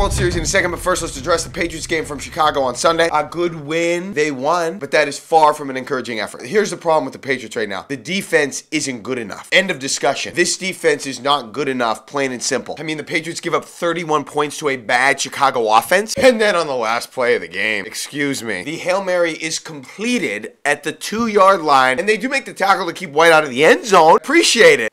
World Series in a second, but first let's address the Patriots game from Chicago on Sunday. A good win. They won, but that is far from an encouraging effort. Here's the problem with the Patriots right now. The defense isn't good enough. End of discussion. This defense is not good enough, plain and simple. I mean, the Patriots give up 31 points to a bad Chicago offense, and then on the last play of the game, excuse me, the Hail Mary is completed at the 2-yard line, and they do make the tackle to keep White out of the end zone. Appreciate it.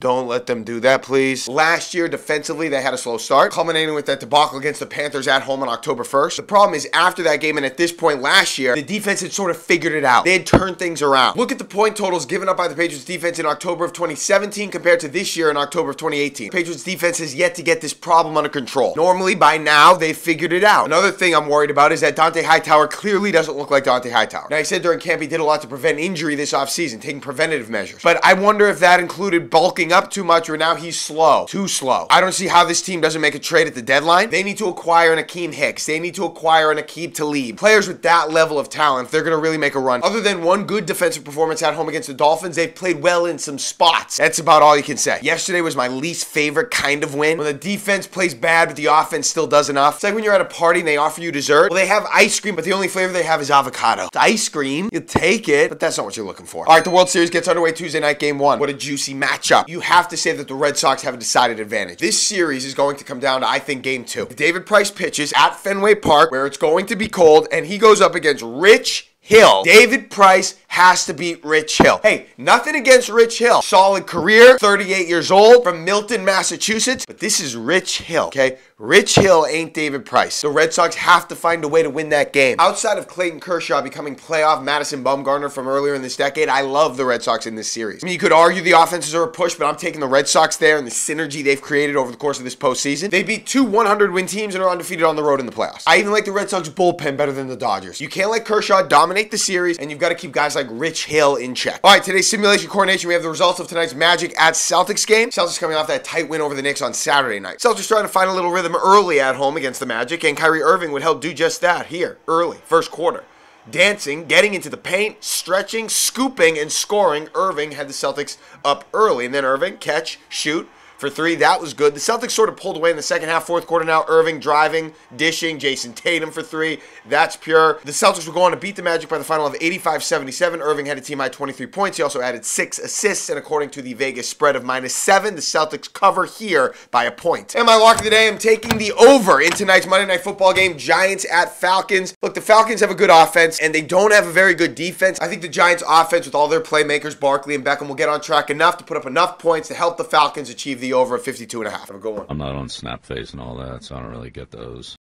Don't let them do that, please. Last year, defensively, they had a slow start, culminating with that debacle against the Panthers at home on October 1st. The problem is, after that game and at this point last year, the defense had sort of figured it out. They had turned things around. Look at the point totals given up by the Patriots defense in October of 2017 compared to this year in October of 2018. The Patriots defense has yet to get this problem under control. Normally, by now, they've figured it out. Another thing I'm worried about is that Dante Hightower clearly doesn't look like Dante Hightower. Now, he said during camp he did a lot to prevent injury this offseason, taking preventative measures. But I wonder if that included bulking up too much, or now he's slow. Too slow. I don't see how this team doesn't make a trade at the deadline. They need to acquire an Akeem Hicks. They need to acquire an Aqib Talib. Players with that level of talent, if they're going to really make a run. Other than one good defensive performance at home against the Dolphins, they've played well in some spots. That's about all you can say. Yesterday was my least favorite kind of win. When the defense plays bad, but the offense still does enough. It's like when you're at a party and they offer you dessert. Well, they have ice cream, but the only flavor they have is avocado. It's ice cream. You take it, but that's not what you're looking for. All right, the World Series gets underway Tuesday night, game 1. What a juicy matchup. You have to say that the Red Sox have a decided advantage. This series is going to come down to, I think, game 2. David Price pitches at Fenway Park, where it's going to be cold, and he goes up against Rich Hill. David Price has to beat Rich Hill. Hey, nothing against Rich Hill. Solid career, 38 years old, from Milton, Massachusetts. But this is Rich Hill, okay? Rich Hill ain't David Price. The Red Sox have to find a way to win that game. Outside of Clayton Kershaw becoming playoff Madison Bumgarner from earlier in this decade, I love the Red Sox in this series. I mean, you could argue the offenses are a push, but I'm taking the Red Sox there and the synergy they've created over the course of this postseason. They beat 2 100-win teams and are undefeated on the road in the playoffs. I even like the Red Sox bullpen better than the Dodgers. You can't let Kershaw dominate the series, and you've got to keep guys like Rich Hill in check. All right, today's simulation coronation, we have the results of tonight's Magic at Celtics game. Celtics coming off that tight win over the Knicks on Saturday night. Celtics trying to find a little rhythm early at home against the Magic, and Kyrie Irving would help do just that here, early, first quarter. Dancing, getting into the paint, stretching, scooping, and scoring. Irving had the Celtics up early, and then Irving, catch, shoot. For 3, that was good. The Celtics sort of pulled away in the second half, fourth quarter now. Irving driving, dishing, Jason Tatum for 3. That's pure. The Celtics will go on to beat the Magic by the final of 85-77. Irving had a team high 23 points. He also added 6 assists, and according to the Vegas spread of -7, the Celtics cover here by a point. And my lock of the day, I'm taking the over in tonight's Monday Night Football game, Giants at Falcons. Look, the Falcons have a good offense, and they don't have a very good defense. I think the Giants' offense, with all their playmakers, Barkley and Beckham, will get on track enough to put up enough points to help the Falcons achieve the over of 52.5. Have a good one. I'm not on Snapface and all that, so I don't really get those.